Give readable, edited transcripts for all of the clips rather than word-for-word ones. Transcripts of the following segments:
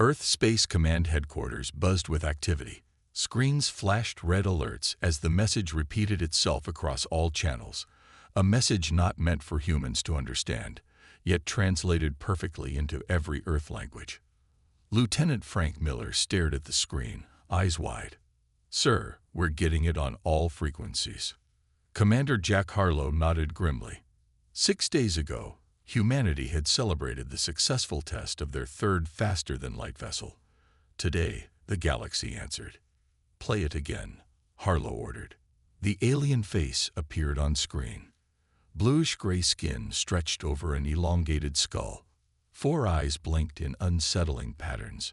Earth Space Command Headquarters buzzed with activity. Screens flashed red alerts as the message repeated itself across all channels, a message not meant for humans to understand, yet translated perfectly into every Earth language. Lieutenant Frank Miller stared at the screen, eyes wide. "Sir, we're getting it on all frequencies." Commander Jack Harlow nodded grimly. 6 days ago, humanity had celebrated the successful test of their third faster-than-light vessel. Today, the galaxy answered. "Play it again," Harlow ordered. The alien face appeared on screen. Bluish-gray skin stretched over an elongated skull. 4 eyes blinked in unsettling patterns.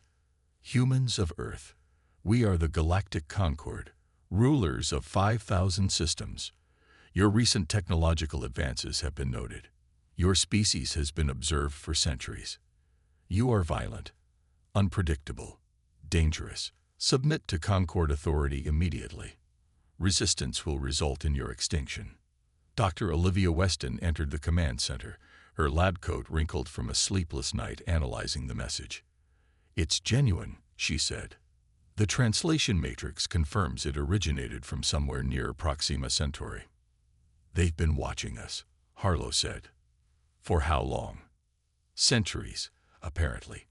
"Humans of Earth, we are the Galactic Concord, rulers of 5,000 systems. Your recent technological advances have been noted. Your species has been observed for centuries. You are violent, unpredictable, dangerous. Submit to Concord authority immediately. Resistance will result in your extinction." Dr. Olivia Weston entered the command center, her lab coat wrinkled from a sleepless night analyzing the message. "It's genuine," she said. "The translation matrix confirms it originated from somewhere near Proxima Centauri." "They've been watching us," Harlow said. "For how long?" "Centuries, apparently."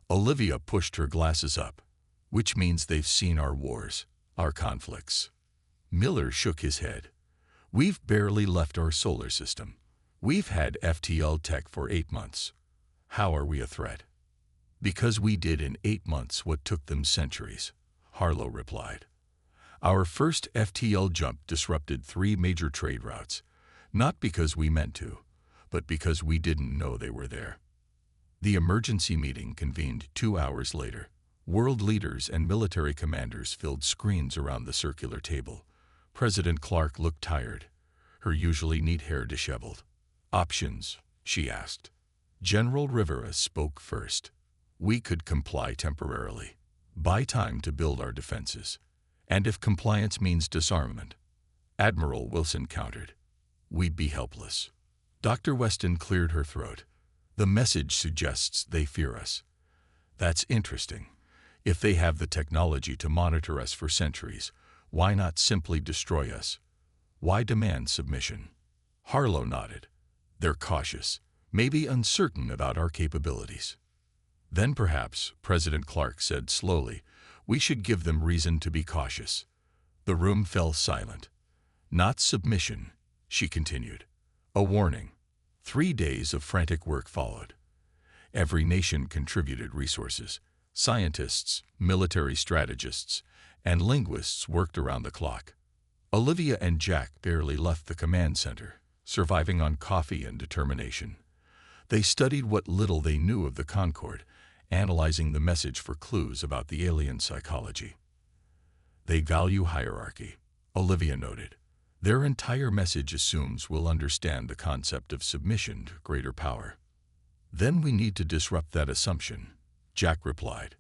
Olivia pushed her glasses up. "Which means they've seen our wars, our conflicts." Miller shook his head. "We've barely left our solar system. We've had FTL tech for 8 months. How are we a threat?" "Because we did in 8 months what took them centuries," Harlow replied. "Our first FTL jump disrupted 3 major trade routes, not because we meant to, but because we didn't know they were there." The emergency meeting convened 2 hours later. World leaders and military commanders filled screens around the circular table. President Clark looked tired, her usually neat hair disheveled. "Options?" she asked. General Rivera spoke first. "We could comply temporarily, buy time to build our defenses. And if compliance means disarmament," Admiral Wilson countered, "we'd be helpless." Dr. Weston cleared her throat. "The message suggests they fear us. That's interesting. If they have the technology to monitor us for centuries, why not simply destroy us? Why demand submission?" Harlow nodded. "They're cautious, maybe uncertain about our capabilities." "Then perhaps," President Clark said slowly, "we should give them reason to be cautious." The room fell silent. "Not submission," she continued. "A warning." 3 days of frantic work followed. Every nation contributed resources. Scientists, military strategists, and linguists worked around the clock. Olivia and Jack barely left the command center, surviving on coffee and determination. They studied what little they knew of the Concord, analyzing the message for clues about the alien psychology. "They value hierarchy," Olivia noted. "Their entire message assumes we'll understand the concept of submission to greater power." "Then we need to disrupt that assumption," Jack replied.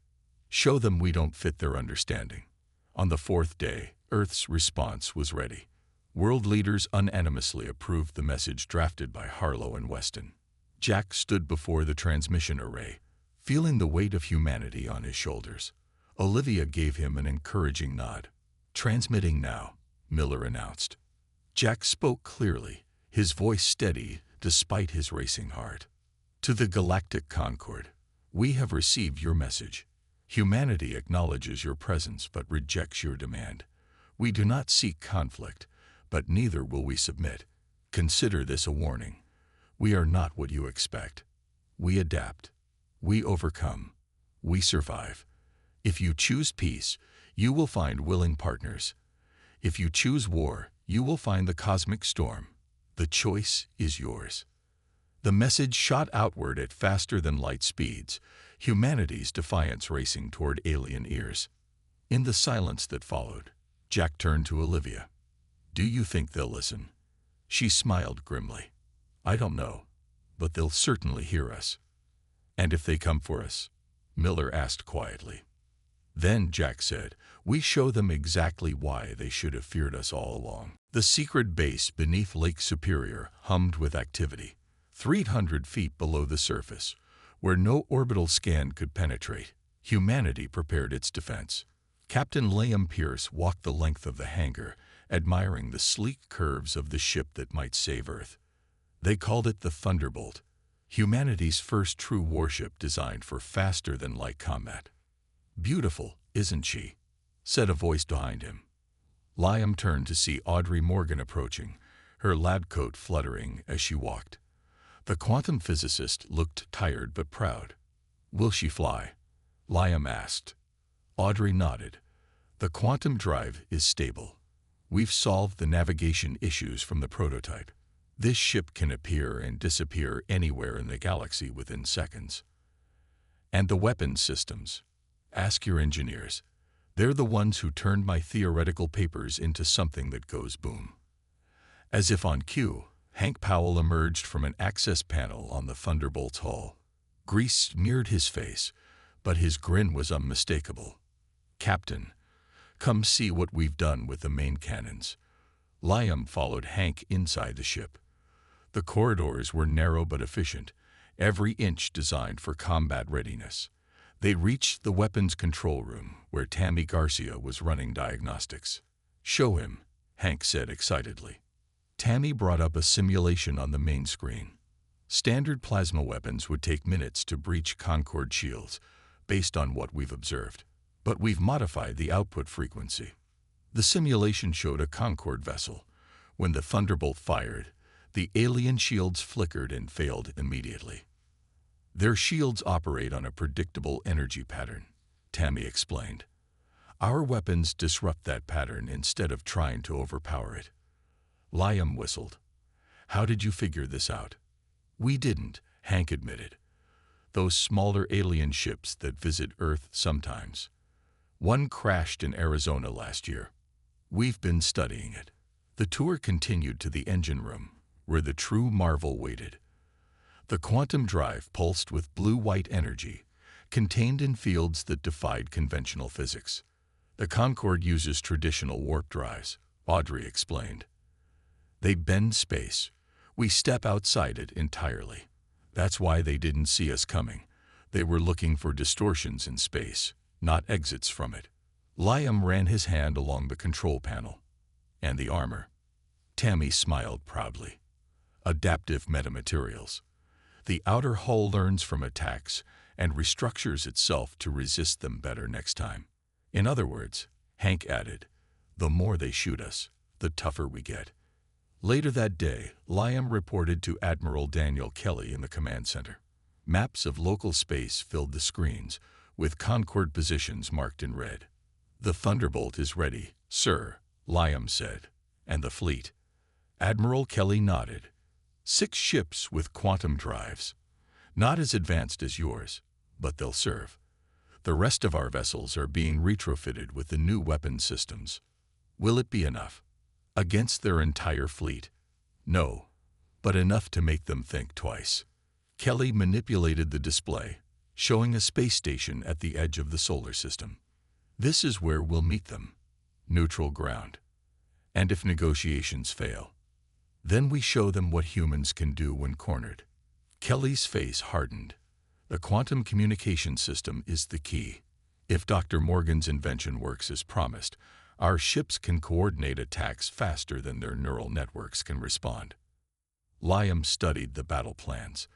"Show them we don't fit their understanding." On the 4th day, Earth's response was ready. World leaders unanimously approved the message drafted by Harlow and Weston. Jack stood before the transmission array, feeling the weight of humanity on his shoulders. Olivia gave him an encouraging nod. "Transmitting now," Miller announced. Jack spoke clearly, his voice steady despite his racing heart. "To the Galactic Concord, we have received your message. Humanity acknowledges your presence but rejects your demand. We do not seek conflict, but neither will we submit. Consider this a warning. We are not what you expect. We adapt. We overcome. We survive. If you choose peace, you will find willing partners. If you choose war, you will find the cosmic storm. The choice is yours." The message shot outward at faster-than-light speeds, humanity's defiance racing toward alien ears. In the silence that followed, Jack turned to Olivia. "Do you think they'll listen?" She smiled grimly. "I don't know, but they'll certainly hear us." "And if they come for us?" Miller asked quietly. "Then," Jack said, "we show them exactly why they should have feared us all along." The secret base beneath Lake Superior hummed with activity. 300 feet below the surface, where no orbital scan could penetrate, Humanity prepared its defense. Captain Liam Pierce walked the length of the hangar, admiring the sleek curves of the ship that might save Earth. They called it the Thunderbolt, humanity's first true warship designed for faster-than-light combat. "Beautiful, isn't she?" said a voice behind him. Liam turned to see Audrey Morgan approaching, her lab coat fluttering as she walked. The quantum physicist looked tired but proud. "Will she fly?" Liam asked. Audrey nodded. "The quantum drive is stable. We've solved the navigation issues from the prototype. This ship can appear and disappear anywhere in the galaxy within seconds." "And the weapons systems? Ask your engineers. They're the ones who turned my theoretical papers into something that goes boom." As if on cue, Hank Powell emerged from an access panel on the Thunderbolt's hull. Grease smeared his face, but his grin was unmistakable. "Captain, come see what we've done with the main cannons." Liam followed Hank inside the ship. The corridors were narrow but efficient, every inch designed for combat readiness. They reached the weapons control room, where Tammy Garcia was running diagnostics. "Show him," Hank said excitedly. Tammy brought up a simulation on the main screen. Standard plasma weapons would take minutes to breach Concorde shields, based on what we've observed. But we've modified the output frequency. The simulation showed a Concorde vessel. When the Thunderbolt fired, the alien shields flickered and failed immediately. "Their shields operate on a predictable energy pattern," Tammy explained. "Our weapons disrupt that pattern instead of trying to overpower it." Liam whistled. "How did you figure this out?" "We didn't," Hank admitted. "Those smaller alien ships that visit Earth sometimes. One crashed in Arizona last year. We've been studying it." The tour continued to the engine room, where the true marvel waited. The quantum drive pulsed with blue-white energy, contained in fields that defied conventional physics. "The Concorde uses traditional warp drives," Audrey explained. "They bend space. We step outside it entirely. That's why they didn't see us coming. They were looking for distortions in space, not exits from it." Liam ran his hand along the control panel. "And the armor?" Tammy smiled proudly. "Adaptive metamaterials. The outer hull learns from attacks and restructures itself to resist them better next time. In other words," Hank added, "the more they shoot us, the tougher we get." Later that day, Liam reported to Admiral Daniel Kelly in the command center. Maps of local space filled the screens, with Concorde positions marked in red. "The Thunderbolt is ready, sir," Liam said. "And the fleet?" Admiral Kelly nodded. 6 ships with quantum drives. Not as advanced as yours, but they'll serve. The rest of our vessels are being retrofitted with the new weapon systems. Will it be enough? Against their entire fleet? No, but enough to make them think twice. Kelly manipulated the display, showing a space station at the edge of the solar system. "This is where we'll meet them. Neutral ground. And if negotiations fail, then we show them what humans can do when cornered." Kelly's face hardened. "The quantum communication system is the key. If Dr. Morgan's invention works as promised, our ships can coordinate attacks faster than their neural networks can respond." Liam studied the battle plans.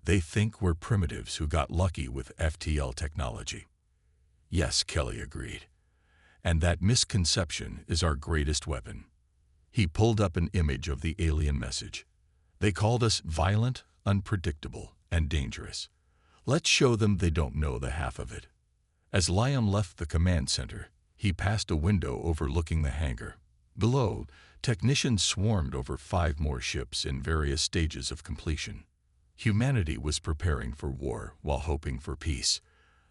"They think we're primitives who got lucky with FTL technology." "Yes," Kelly agreed. "And that misconception is our greatest weapon." He pulled up an image of the alien message. "They called us violent, unpredictable, and dangerous. Let's show them they don't know the half of it." As Liam left the command center, he passed a window overlooking the hangar. Below, technicians swarmed over 5 more ships in various stages of completion. Humanity was preparing for war while hoping for peace.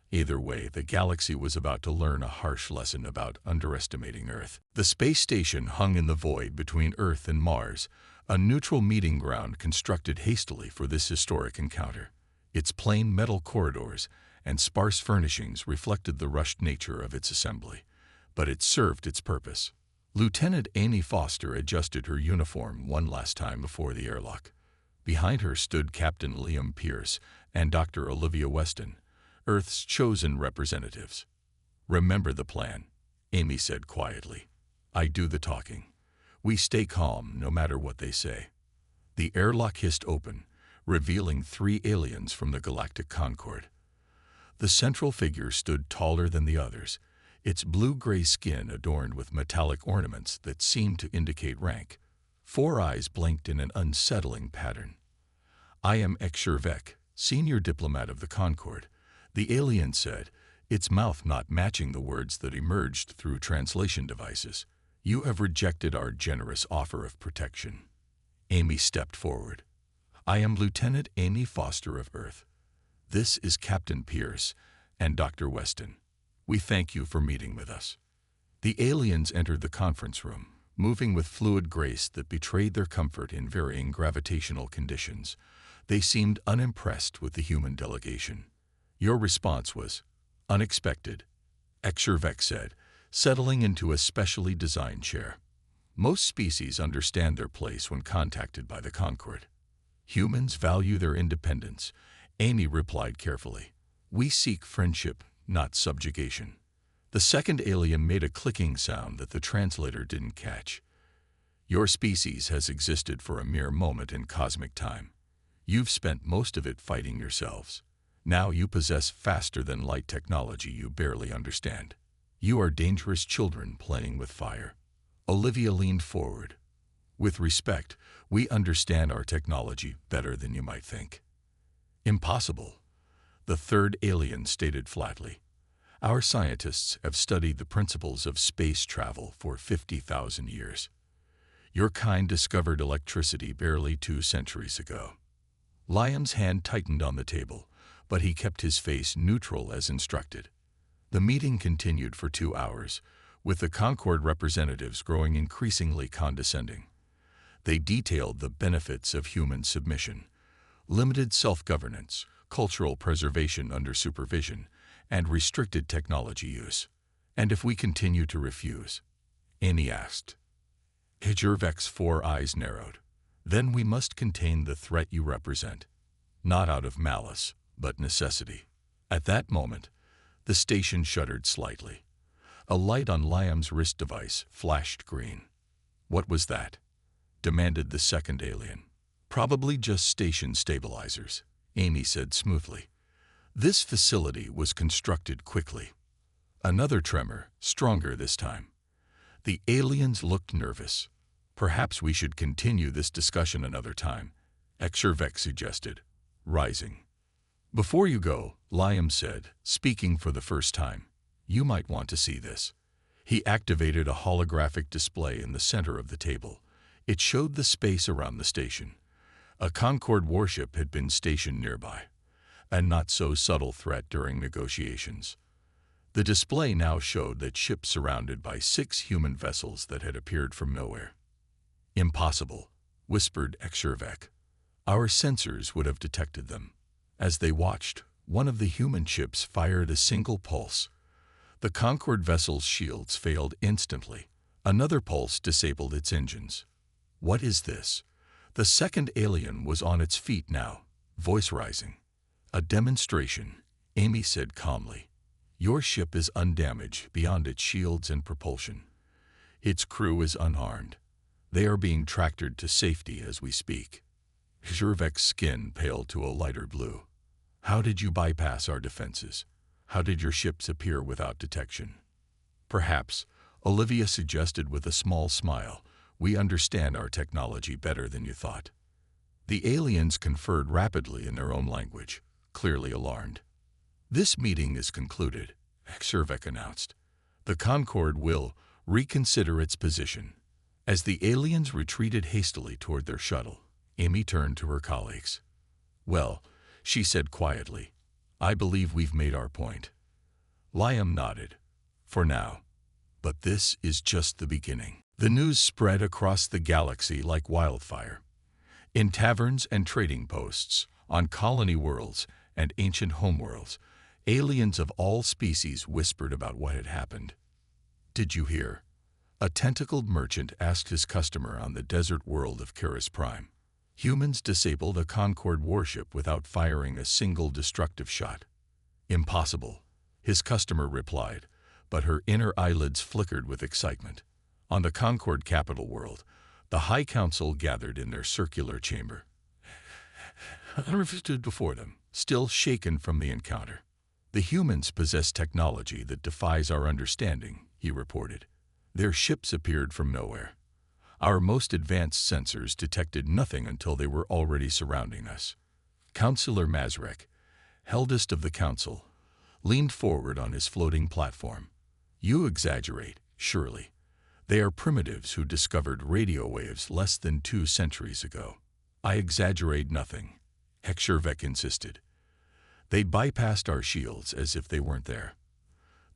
Either way, the galaxy was about to learn a harsh lesson about underestimating Earth. The space station hung in the void between Earth and Mars, a neutral meeting ground constructed hastily for this historic encounter. Its plain metal corridors and sparse furnishings reflected the rushed nature of its assembly, but it served its purpose. Lieutenant Amy Foster adjusted her uniform one last time before the airlock. Behind her stood Captain Liam Pierce and Dr. Olivia Weston, Earth's chosen representatives. Remember the plan, Amy said quietly. I do the talking. We stay calm no matter what they say. The airlock hissed open, revealing 3 aliens from the Galactic Concord. The central figure stood taller than the others, its blue-gray skin adorned with metallic ornaments that seemed to indicate rank. 4 eyes blinked in an unsettling pattern. I am HFY, senior diplomat of the Concord, the alien said, its mouth not matching the words that emerged through translation devices. You have rejected our generous offer of protection. Amy stepped forward. I am Lieutenant Amy Foster of Earth. This is Captain Pierce and Dr. Weston. We thank you for meeting with us. The aliens entered the conference room, moving with fluid grace that betrayed their comfort in varying gravitational conditions. They seemed unimpressed with the human delegation. Your response was unexpected, HFY said, settling into a specially designed chair. Most species understand their place when contacted by the Concord. Humans value their independence, Amy replied carefully. We seek friendship, not subjugation. The second alien made a clicking sound that the translator didn't catch. Your species has existed for a mere moment in cosmic time. You've spent most of it fighting yourselves. Now you possess faster-than-light technology you barely understand. You are dangerous children playing with fire. Olivia leaned forward. With respect, we understand our technology better than you might think. Impossible, the third alien stated flatly. Our scientists have studied the principles of space travel for 50,000 years. Your kind discovered electricity barely 2 centuries ago. Liam's hand tightened on the table, but he kept his face neutral as instructed. The meeting continued for 2 hours, with the Concord representatives growing increasingly condescending. They detailed the benefits of human submission, limited self-governance, cultural preservation under supervision, and restricted technology use. And if we continue to refuse? Amy asked. HFY's 4 eyes narrowed. Then we must contain the threat you represent, not out of malice, but necessity. At that moment, the station shuddered slightly. A light on Liam's wrist device flashed green. What was that? Demanded the second alien. Probably just station stabilizers, Amy said smoothly. This facility was constructed quickly. Another tremor, stronger this time. The aliens looked nervous. Perhaps we should continue this discussion another time, HFY suggested, rising. Before you go, Liam said, speaking for the first time, you might want to see this. He activated a holographic display in the center of the table. It showed the space around the station. A Concord warship had been stationed nearby, a not-so-subtle threat during negotiations. The display now showed that ships surrounded by 6 human vessels that had appeared from nowhere. Impossible, whispered HFY. Our sensors would have detected them. As they watched, one of the human ships fired a single pulse. The Concord vessel's shields failed instantly. Another pulse disabled its engines. What is this? The second alien was on its feet now, voice rising. A demonstration, Amy said calmly. Your ship is undamaged beyond its shields and propulsion. Its crew is unharmed. They are being tractored to safety as we speak. HFY's skin paled to a lighter blue. How did you bypass our defenses? How did your ships appear without detection? Perhaps, Olivia suggested with a small smile, we understand our technology better than you thought. The aliens conferred rapidly in their own language, clearly alarmed. This meeting is concluded, HFY announced. The Concord will reconsider its position. As the aliens retreated hastily toward their shuttle, Amy turned to her colleagues. Well, she said quietly, I believe we've made our point. Liam nodded. For now. But this is just the beginning. The news spread across the galaxy like wildfire. In taverns and trading posts, on colony worlds and ancient homeworlds, aliens of all species whispered about what had happened. Did you hear? A tentacled merchant asked his customer on the desert world of Karis Prime. Humans disabled a Concord warship without firing a single destructive shot. Impossible, his customer replied, but her inner eyelids flickered with excitement. On the Concord Capital World, the High Council gathered in their circular chamber. Hunter stood before them, still shaken from the encounter. The humans possess technology that defies our understanding, he reported. Their ships appeared from nowhere. Our most advanced sensors detected nothing until they were already surrounding us. Councillor Mazrek, eldest of the council, leaned forward on his floating platform. You exaggerate, surely. They are primitives who discovered radio waves less than 2 centuries ago. I exaggerate nothing, Hekshurvek insisted. They bypassed our shields as if they weren't there.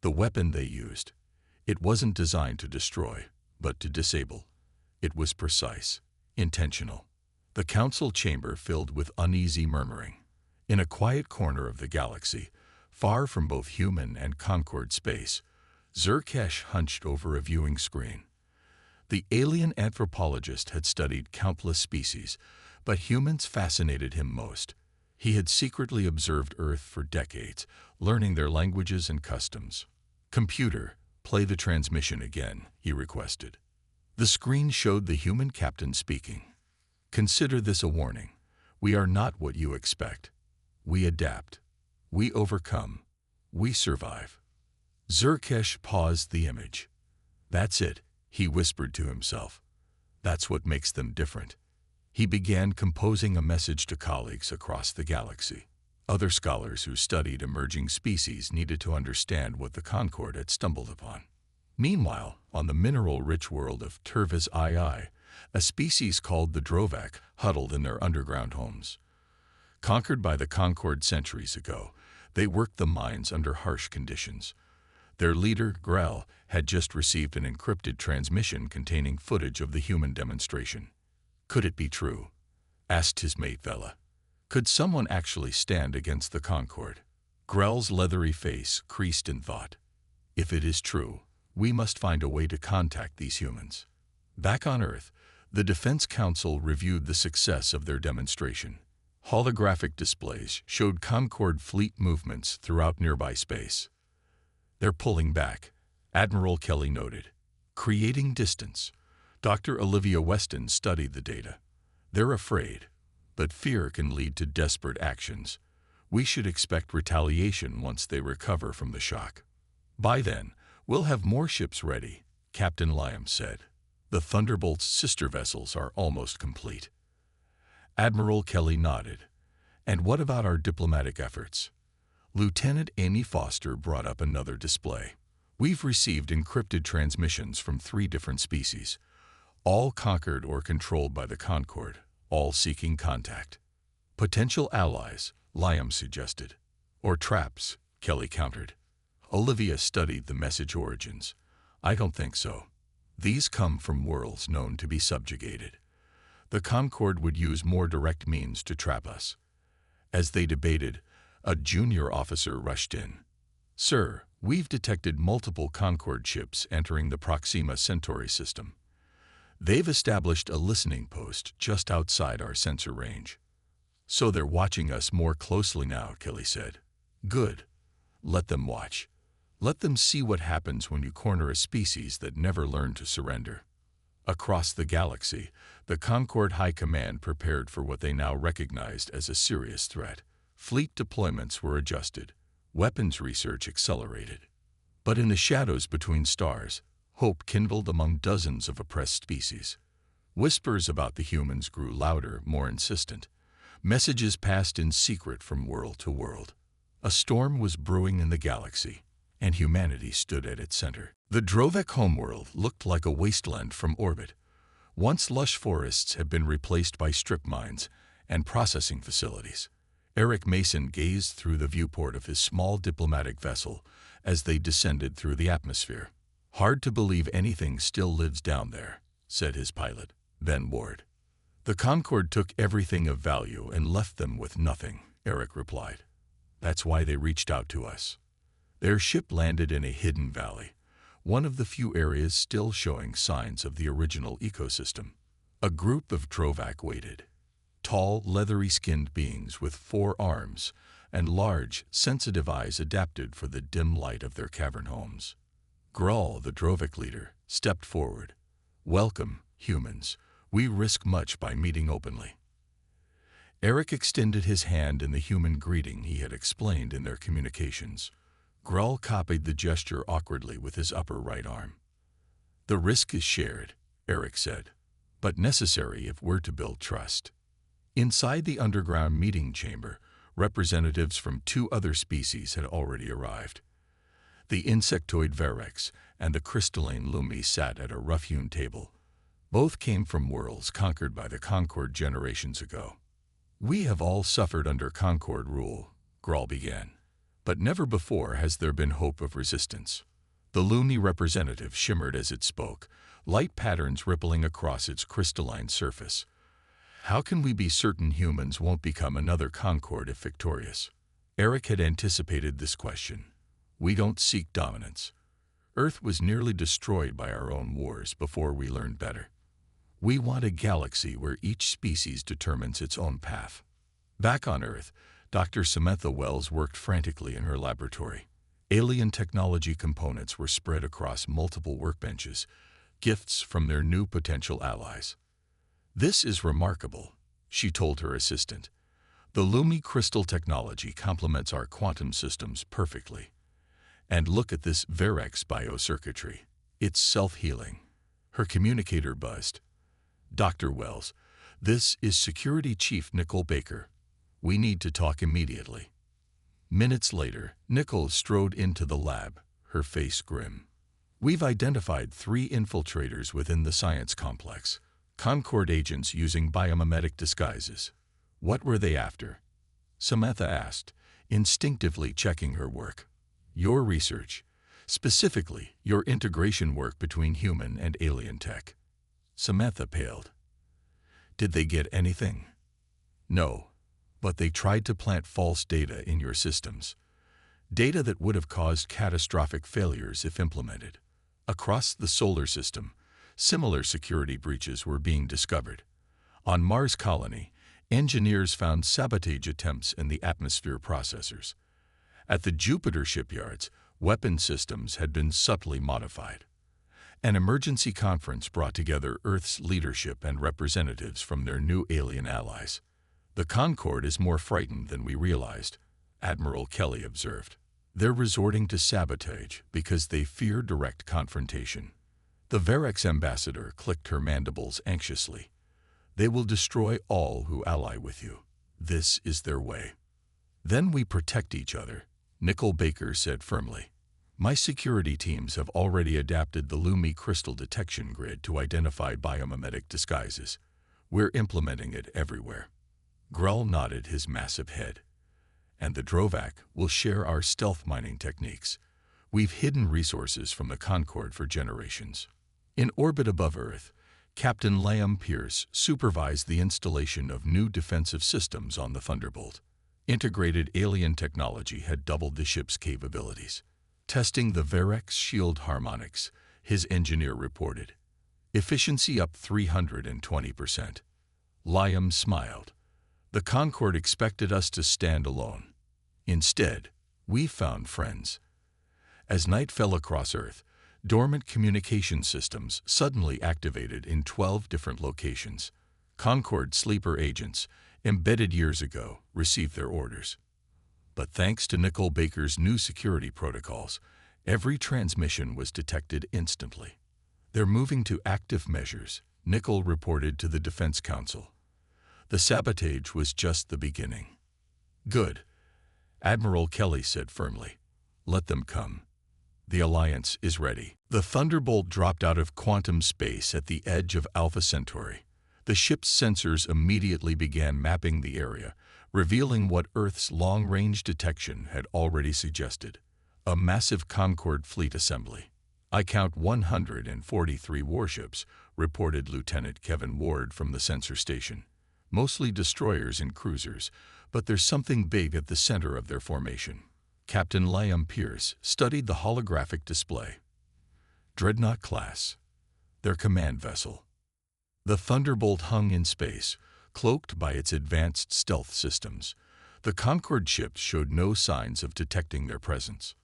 The weapon they used, it wasn't designed to destroy, but to disable. It was precise, intentional. The council chamber filled with uneasy murmuring. In a quiet corner of the galaxy, far from both human and Concord space, Zerkesh hunched over a viewing screen. The alien anthropologist had studied countless species, but humans fascinated him most. He had secretly observed Earth for decades, learning their languages and customs. Computer, play the transmission again, he requested. The screen showed the human captain speaking. Consider this a warning. We are not what you expect. We adapt. We overcome. We survive. Zerkesh paused the image. That's it, he whispered to himself. That's what makes them different. He began composing a message to colleagues across the galaxy. Other scholars who studied emerging species needed to understand what the Concord had stumbled upon. Meanwhile, on the mineral-rich world of Tervis II, a species called the Drovak huddled in their underground homes. Conquered by the Concord centuries ago, they worked the mines under harsh conditions. Their leader, Grell, had just received an encrypted transmission containing footage of the human demonstration. Could it be true? Asked his mate Vela. Could someone actually stand against the Concord? Grell's leathery face creased in thought. If it is true, we must find a way to contact these humans. Back on Earth, the Defense Council reviewed the success of their demonstration. Holographic displays showed Concord fleet movements throughout nearby space. They're pulling back, Admiral Kelly noted. Creating distance. Dr. Olivia Weston studied the data. They're afraid, but fear can lead to desperate actions. We should expect retaliation once they recover from the shock. By then, we'll have more ships ready, Captain Lyam said. The Thunderbolt's sister vessels are almost complete. Admiral Kelly nodded. And what about our diplomatic efforts? Lieutenant Amy Foster brought up another display. We've received encrypted transmissions from 3 different species, all conquered or controlled by the Concord, all seeking contact. Potential allies, Lyam suggested. Or traps, Kelly countered. Olivia studied the message origins. I don't think so. These come from worlds known to be subjugated. The Concord would use more direct means to trap us. As they debated, a junior officer rushed in. Sir, we've detected multiple Concord ships entering the Proxima Centauri system. They've established a listening post just outside our sensor range. So they're watching us more closely now, Kelly said. Good. Let them watch. Let them see what happens when you corner a species that never learned to surrender. Across the galaxy, the Concord High Command prepared for what they now recognized as a serious threat. Fleet deployments were adjusted. Weapons research accelerated. But in the shadows between stars, hope kindled among dozens of oppressed species. Whispers about the humans grew louder, more insistent. Messages passed in secret from world to world. A storm was brewing in the galaxy, and humanity stood at its center. The Drovek homeworld looked like a wasteland from orbit. Once lush forests had been replaced by strip mines and processing facilities. Eric Mason gazed through the viewport of his small diplomatic vessel as they descended through the atmosphere. Hard to believe anything still lives down there, said his pilot, Ben Ward. The Concord took everything of value and left them with nothing, Eric replied. That's why they reached out to us. Their ship landed in a hidden valley, one of the few areas still showing signs of the original ecosystem. A group of Drovak waited. Tall, leathery-skinned beings with 4 arms, and large, sensitive eyes adapted for the dim light of their cavern homes. Grull, the Drovik leader, stepped forward. "Welcome, humans. We risk much by meeting openly." Eric extended his hand in the human greeting he had explained in their communications. Grull copied the gesture awkwardly with his upper right arm. "The risk is shared," Eric said, "but necessary if we're to build trust." Inside the underground meeting chamber, representatives from 2 other species had already arrived. The insectoid Verex and the crystalline Lumi sat at a rough-hewn table. Both came from worlds conquered by the Concord generations ago. "We have all suffered under Concord rule," Grull began, "but never before has there been hope of resistance." The Lumi representative shimmered as it spoke, light patterns rippling across its crystalline surface. "How can we be certain humans won't become another Concord if victorious?" Eric had anticipated this question. "We don't seek dominance. Earth was nearly destroyed by our own wars before we learned better. We want a galaxy where each species determines its own path." Back on Earth, Dr. Samantha Wells worked frantically in her laboratory. Alien technology components were spread across multiple workbenches, gifts from their new potential allies. "This is remarkable," she told her assistant. "The Lumi crystal technology complements our quantum systems perfectly. And look at this Verex biocircuitry. It's self-healing." Her communicator buzzed. "Dr. Wells, this is Security Chief Nicole Baker. We need to talk immediately." Minutes later, Nicole strode into the lab, her face grim. "We've identified 3 infiltrators within the science complex. Concord agents using biomimetic disguises." "What were they after?" Samantha asked, instinctively checking her work. "Your research. Specifically, your integration work between human and alien tech." Samantha paled. "Did they get anything?" "No, but they tried to plant false data in your systems. Data that would have caused catastrophic failures if implemented. Across the solar system, similar security breaches were being discovered. On Mars Colony, engineers found sabotage attempts in the atmosphere processors. At the Jupiter shipyards, weapon systems had been subtly modified. An emergency conference brought together Earth's leadership and representatives from their new alien allies. "The Concord is more frightened than we realized," Admiral Kelly observed. "They're resorting to sabotage because they fear direct confrontation." The Verex ambassador clicked her mandibles anxiously. "They will destroy all who ally with you. This is their way." "Then we protect each other," Nicole Baker said firmly. "My security teams have already adapted the Lumi crystal detection grid to identify biomimetic disguises. We're implementing it everywhere." Grull nodded his massive head. "And the Drovak will share our stealth mining techniques. We've hidden resources from the Concord for generations." In orbit above Earth, Captain Liam Pierce supervised the installation of new defensive systems on the Thunderbolt. Integrated alien technology had doubled the ship's capabilities. Testing the Verex shield harmonics, his engineer reported. Efficiency up 320%. Liam smiled. "The Concord expected us to stand alone. Instead, we found friends." As night fell across Earth, dormant communication systems suddenly activated in 12 different locations. Concord sleeper agents, embedded years ago, received their orders. But thanks to Nicole Baker's new security protocols, every transmission was detected instantly. "They're moving to active measures," Nicole reported to the Defense Council. "The sabotage was just the beginning." "Good," Admiral Kelly said firmly. "Let them come. The Alliance is ready." The Thunderbolt dropped out of quantum space at the edge of Alpha Centauri. The ship's sensors immediately began mapping the area, revealing what Earth's long-range detection had already suggested: a massive Concord fleet assembly. "I count 143 warships," reported Lieutenant Kevin Ward from the sensor station. "Mostly destroyers and cruisers, but there's something big at the center of their formation." Captain Liam Pierce studied the holographic display. "Dreadnought class. Their command vessel." The Thunderbolt hung in space, cloaked by its advanced stealth systems. The Concorde ships showed no signs of detecting their presence.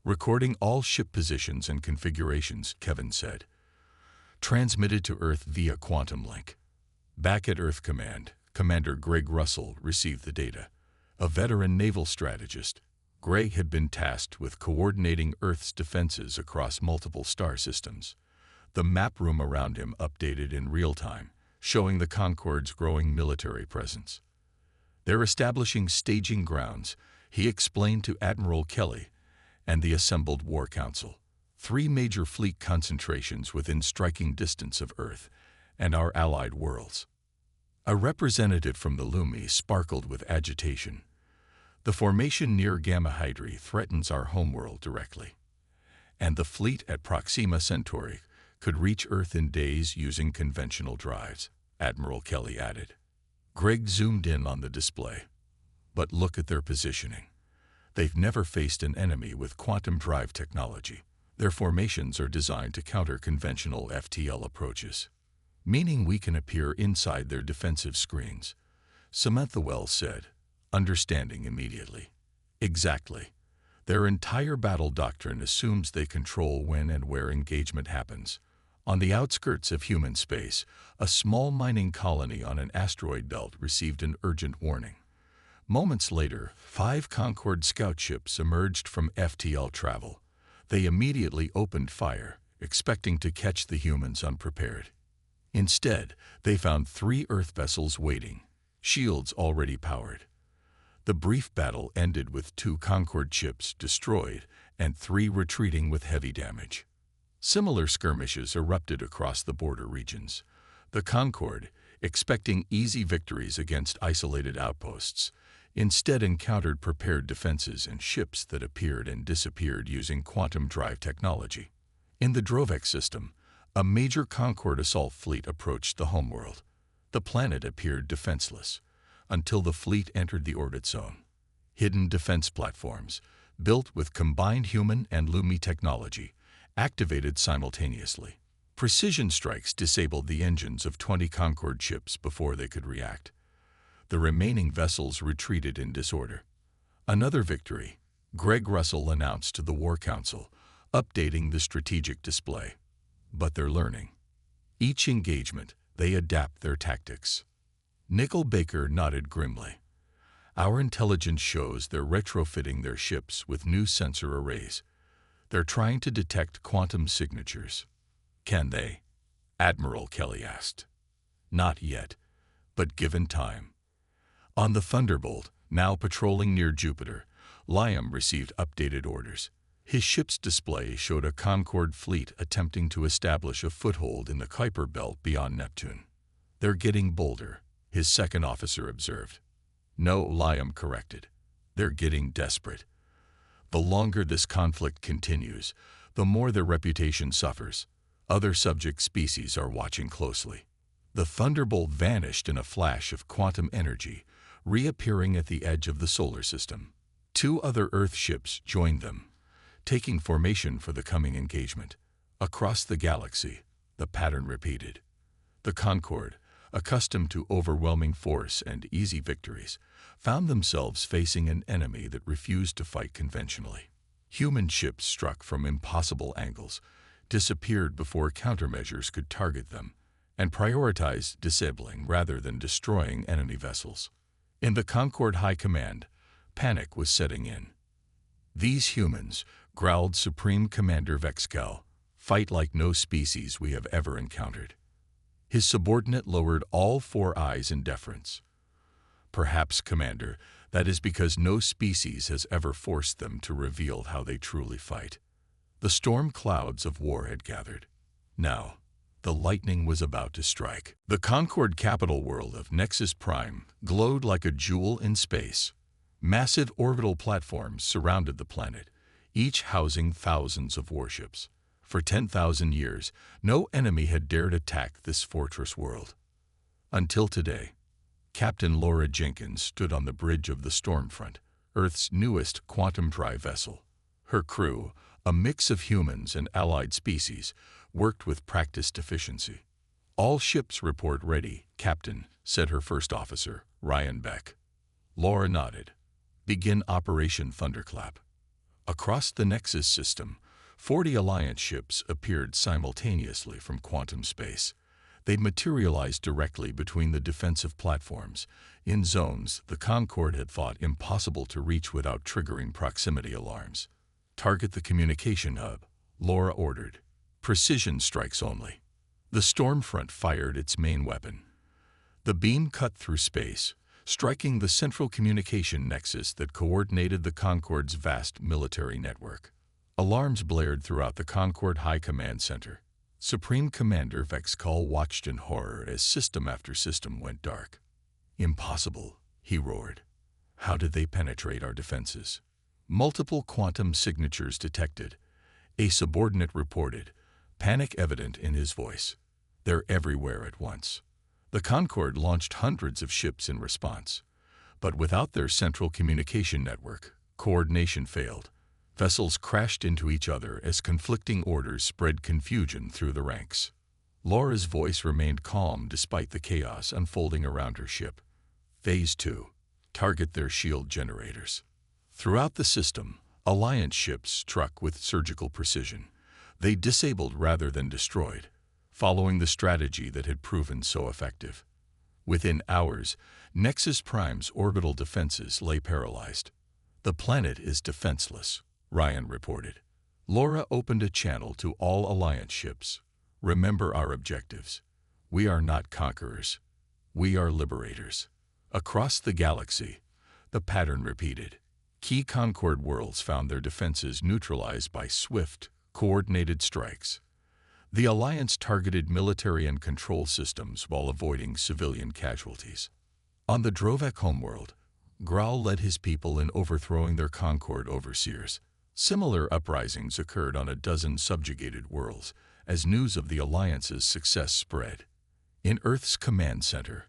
Recording all ship positions and configurations, Kevin said. Transmitted to Earth via quantum link. Back at Earth Command, Commander Greg Russell received the data. A veteran naval strategist, Greg had been tasked with coordinating Earth's defenses across multiple star systems. The map room around him updated in real time, showing the Concorde's growing military presence. They're establishing staging grounds, he explained to Admiral Kelly and the assembled War Council. 3 major fleet concentrations within striking distance of Earth and our allied worlds. A representative from the Lumi sparkled with agitation. The formation near Gamma Hydri threatens our homeworld directly, and the fleet at Proxima Centauri could reach Earth in days using conventional drives, Admiral Kelly added. Greg zoomed in on the display. But look at their positioning. They've never faced an enemy with quantum drive technology. Their formations are designed to counter conventional FTL approaches, meaning we can appear inside their defensive screens, Samantha Wells said, understanding immediately. Exactly. Their entire battle doctrine assumes they control when and where engagement happens. On the outskirts of human space, a small mining colony on an asteroid belt received an urgent warning. Moments later, 5 Concorde scout ships emerged from FTL travel. They immediately opened fire, expecting to catch the humans unprepared. Instead, they found 3 Earth vessels waiting, shields already powered. The brief battle ended with 2 Concorde ships destroyed and 3 retreating with heavy damage. Similar skirmishes erupted across the border regions. The Concorde, expecting easy victories against isolated outposts, instead encountered prepared defenses and ships that appeared and disappeared using quantum drive technology. In the Drovec system, a major Concorde assault fleet approached the homeworld. The planet appeared defenseless, until the fleet entered the orbit zone. Hidden defense platforms, built with combined human and Lumi technology, activated simultaneously. Precision strikes disabled the engines of 20 Concorde ships before they could react. The remaining vessels retreated in disorder. Another victory, Greg Russell announced to the War Council, updating the strategic display. But they're learning. Each engagement, they adapt their tactics. Nickel Baker nodded grimly. Our intelligence shows they're retrofitting their ships with new sensor arrays. They're trying to detect quantum signatures. Can they? Admiral Kelly asked. Not yet, but given time. On the Thunderbolt, now patrolling near Jupiter, Liam received updated orders. His ship's display showed a Concorde fleet attempting to establish a foothold in the Kuiper Belt beyond Neptune. They're getting bolder, his second officer observed. No, Liam corrected. They're getting desperate. The longer this conflict continues, the more their reputation suffers. Other subject species are watching closely. The Thunderbolt vanished in a flash of quantum energy, reappearing at the edge of the solar system. 2 other Earth ships joined them, taking formation for the coming engagement. Across the galaxy, the pattern repeated. The Concorde, accustomed to overwhelming force and easy victories, found themselves facing an enemy that refused to fight conventionally. Human ships struck from impossible angles, disappeared before countermeasures could target them, and prioritized disabling rather than destroying enemy vessels. In the Concorde High Command, panic was setting in. These humans, growled Supreme Commander Vexcal, fight like no species we have ever encountered. His subordinate lowered all 4 eyes in deference. Perhaps, Commander, that is because no species has ever forced them to reveal how they truly fight. The storm clouds of war had gathered. Now, the lightning was about to strike. The Concorde capital world of Nexus Prime glowed like a jewel in space. Massive orbital platforms surrounded the planet, each housing thousands of warships. For 10,000 years, no enemy had dared attack this fortress world. Until today, Captain Laura Jenkins stood on the bridge of the Stormfront, Earth's newest quantum drive vessel. Her crew, a mix of humans and allied species, worked with practiced efficiency. All ships report ready, Captain, said her first officer, Ryan Beck. Laura nodded. Begin Operation Thunderclap. Across the Nexus system, 40 Alliance ships appeared simultaneously from quantum space. They'd materialized directly between the defensive platforms, in zones the Concorde had thought impossible to reach without triggering proximity alarms. Target the communication hub, Laura ordered. Precision strikes only. The Stormfront fired its main weapon. The beam cut through space, striking the central communication nexus that coordinated the Concorde's vast military network. Alarms blared throughout the Concorde High Command Center. Supreme Commander Vexcal watched in horror as system after system went dark. "Impossible," he roared. "How did they penetrate our defenses?" Multiple quantum signatures detected. A subordinate reported, panic evident in his voice. "They're everywhere at once." The Concorde launched hundreds of ships in response. But without their central communication network, coordination failed. Vessels crashed into each other as conflicting orders spread confusion through the ranks. Laura's voice remained calm despite the chaos unfolding around her ship. Phase 2. Target their shield generators. Throughout the system, Alliance ships struck with surgical precision. They disabled rather than destroyed, following the strategy that had proven so effective. Within hours, Nexus Prime's orbital defenses lay paralyzed. "The planet is defenseless," Ryan reported. Laura opened a channel to all Alliance ships. "Remember our objectives. We are not conquerors. We are liberators." Across the galaxy, the pattern repeated. Key Concorde worlds found their defenses neutralized by swift, coordinated strikes. The Alliance targeted military and control systems while avoiding civilian casualties. On the Drovek homeworld, Graal led his people in overthrowing their Concorde overseers. Similar uprisings occurred on a dozen subjugated worlds as news of the Alliance's success spread. In Earth's command center,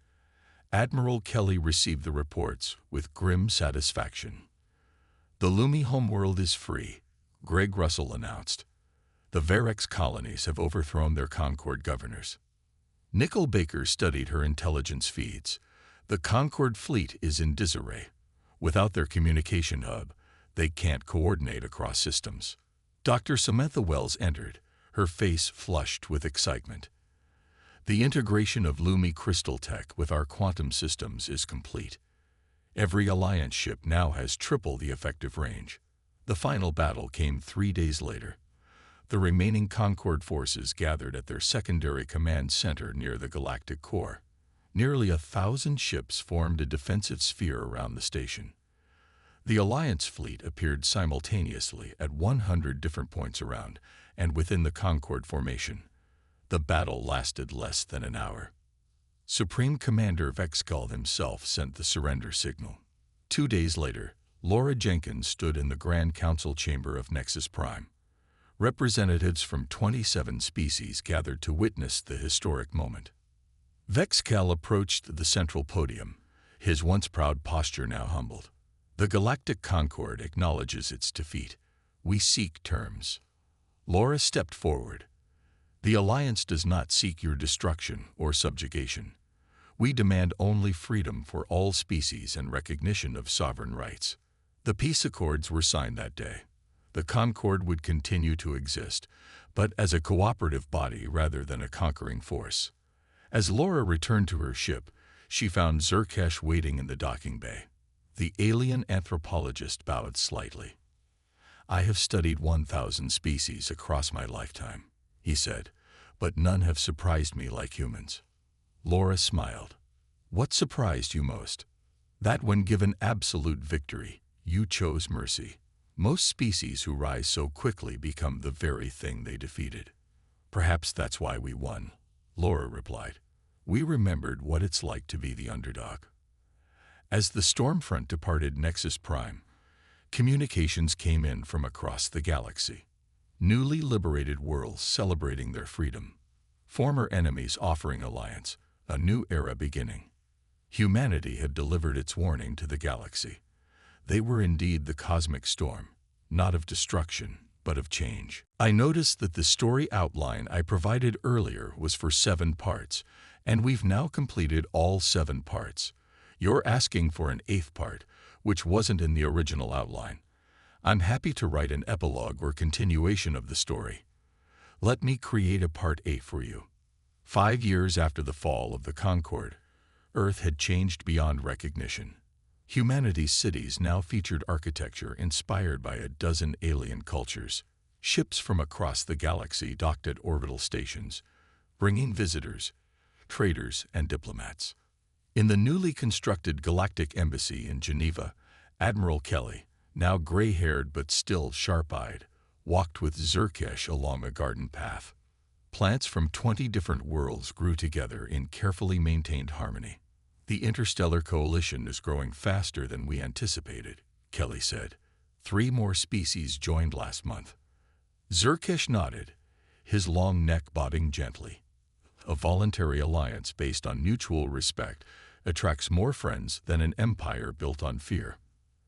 Admiral Kelly received the reports with grim satisfaction. "The Lumi homeworld is free," Greg Russell announced. "The Varex colonies have overthrown their Concorde governors." Nickel Baker studied her intelligence feeds. "The Concorde fleet is in disarray. Without their communication hub, they can't coordinate across systems." Dr. Samantha Wells entered, her face flushed with excitement. "The integration of Lumi crystal tech with our quantum systems is complete. Every Alliance ship now has triple the effective range." The final battle came 3 days later. The remaining Concorde forces gathered at their secondary command center near the galactic core. Nearly 1,000 ships formed a defensive sphere around the station. The Alliance fleet appeared simultaneously at 100 different points around and within the Concorde formation. The battle lasted less than an hour. Supreme Commander Vexcal himself sent the surrender signal. 2 days later, Laura Jenkins stood in the Grand Council chamber of Nexus Prime. Representatives from 27 species gathered to witness the historic moment. Vexcal approached the central podium, his once proud posture now humbled. "The Galactic Concorde acknowledges its defeat. We seek terms." Laura stepped forward. "The Alliance does not seek your destruction or subjugation. We demand only freedom for all species and recognition of sovereign rights." The peace accords were signed that day. The Concorde would continue to exist, but as a cooperative body rather than a conquering force. As Laura returned to her ship, she found Zerkesh waiting in the docking bay. The alien anthropologist bowed slightly. "I have studied 1,000 species across my lifetime," he said, "but none have surprised me like humans." Laura smiled. "What surprised you most?" "That when given absolute victory, you chose mercy. Most species who rise so quickly become the very thing they defeated." "Perhaps that's why we won," Laura replied. "We remembered what it's like to be the underdog." As the Stormfront departed Nexus Prime, communications came in from across the galaxy. Newly liberated worlds celebrating their freedom. Former enemies offering alliance, a new era beginning. Humanity had delivered its warning to the galaxy. They were indeed the cosmic storm, not of destruction, but of change. I noticed that the story outline I provided earlier was for 7 parts, and we've now completed all 7 parts. You're asking for an 8th part, which wasn't in the original outline. I'm happy to write an epilogue or continuation of the story. Let me create a part 8 for you. 5 years after the fall of the Concorde, Earth had changed beyond recognition. Humanity's cities now featured architecture inspired by a dozen alien cultures. Ships from across the galaxy docked at orbital stations, bringing visitors, traders, and diplomats. In the newly constructed Galactic Embassy in Geneva, Admiral Kelly, now gray-haired but still sharp-eyed, walked with Zerkesh along a garden path. Plants from 20 different worlds grew together in carefully maintained harmony. The interstellar coalition is growing faster than we anticipated, Kelly said. 3 more species joined last month. Zerkesh nodded, his long neck bobbing gently. A voluntary alliance based on mutual respect attracts more friends than an empire built on fear.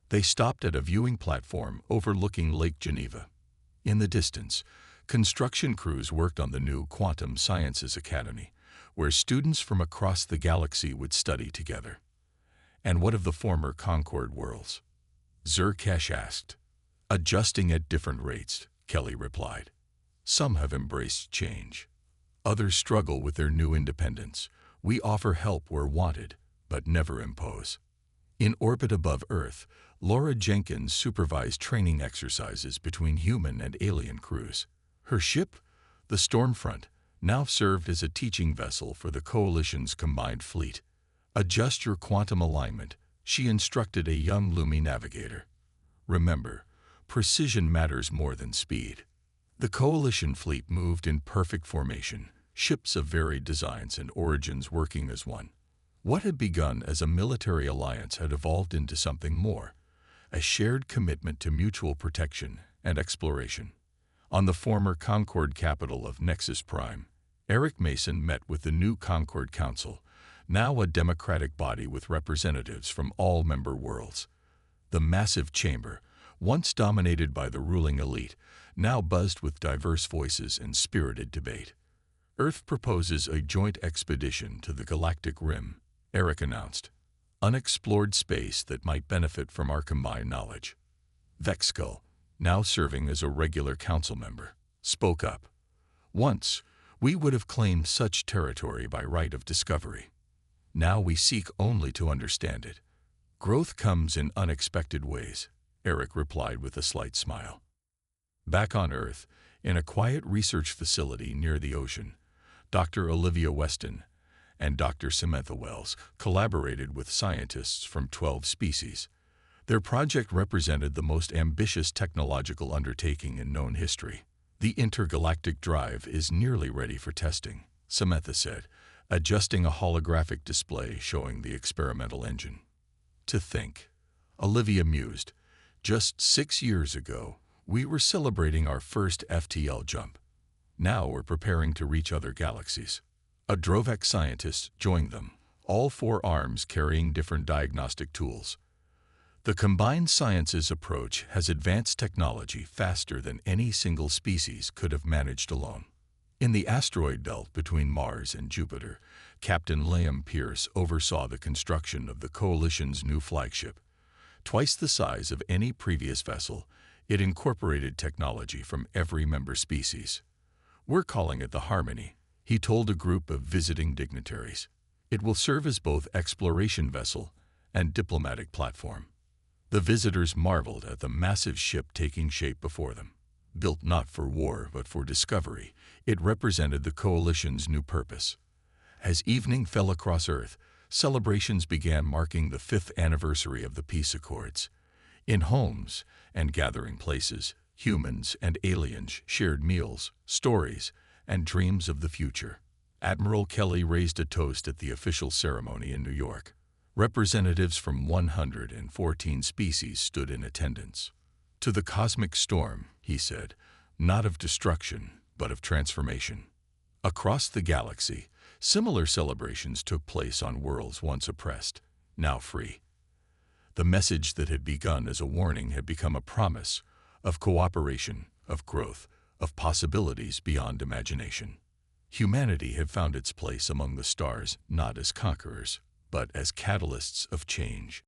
They stopped at a viewing platform overlooking Lake Geneva. In the distance, construction crews worked on the new Quantum Sciences Academy, where students from across the galaxy would study together. And what of the former Concorde worlds? Zerkesh asked. Adjusting at different rates, Kelly replied. Some have embraced change. Others struggle with their new independence. We offer help where wanted, but never impose. In orbit above Earth, Laura Jenkins supervised training exercises between human and alien crews. Her ship, the Stormfront, now served as a teaching vessel for the Coalition's combined fleet. Adjust your quantum alignment, she instructed a young Lumi navigator. Remember, precision matters more than speed. The Coalition fleet moved in perfect formation, ships of varied designs and origins working as one. What had begun as a military alliance had evolved into something more, a shared commitment to mutual protection and exploration. On the former Concorde capital of Nexus Prime, Eric Mason met with the new Concorde Council, now a democratic body with representatives from all member worlds. The massive chamber, once dominated by the ruling elite, now buzzed with diverse voices and spirited debate. Earth proposes a joint expedition to the galactic rim, Eric announced. Unexplored space that might benefit from our combined knowledge. Vexkull, now serving as a regular council member, spoke up. Once, we would have claimed such territory by right of discovery. Now we seek only to understand it. Growth comes in unexpected ways, Eric replied with a slight smile. Back on Earth, in a quiet research facility near the ocean, Dr. Olivia Weston and Dr. Samantha Wells collaborated with scientists from 12 species. Their project represented the most ambitious technological undertaking in known history. The intergalactic drive is nearly ready for testing, Samantha said, adjusting a holographic display showing the experimental engine. To think, Olivia mused, just 6 years ago, we were celebrating our first FTL jump. Now we're preparing to reach other galaxies. A Drovec scientist joined them, all 4 arms carrying different diagnostic tools. The combined sciences approach has advanced technology faster than any single species could have managed alone. In the asteroid belt between Mars and Jupiter, Captain Liam Pierce oversaw the construction of the Coalition's new flagship. Twice the size of any previous vessel, it incorporated technology from every member species. We're calling it the Harmony, he told a group of visiting dignitaries. It will serve as both exploration vessel and diplomatic platform. The visitors marveled at the massive ship taking shape before them. Built not for war but for discovery, it represented the Coalition's new purpose. As evening fell across Earth, celebrations began marking the 5th anniversary of the peace accords. In homes and gathering places, humans and aliens shared meals, stories, and dreams of the future. Admiral Kelly raised a toast at the official ceremony in New York. Representatives from 114 species stood in attendance. To the cosmic storm, he said, not of destruction, but of transformation. Across the galaxy, similar celebrations took place on worlds once oppressed, now free. The message that had begun as a warning had become a promise of cooperation, of growth, of possibilities beyond imagination. Humanity had found its place among the stars not as conquerors, but as catalysts of change.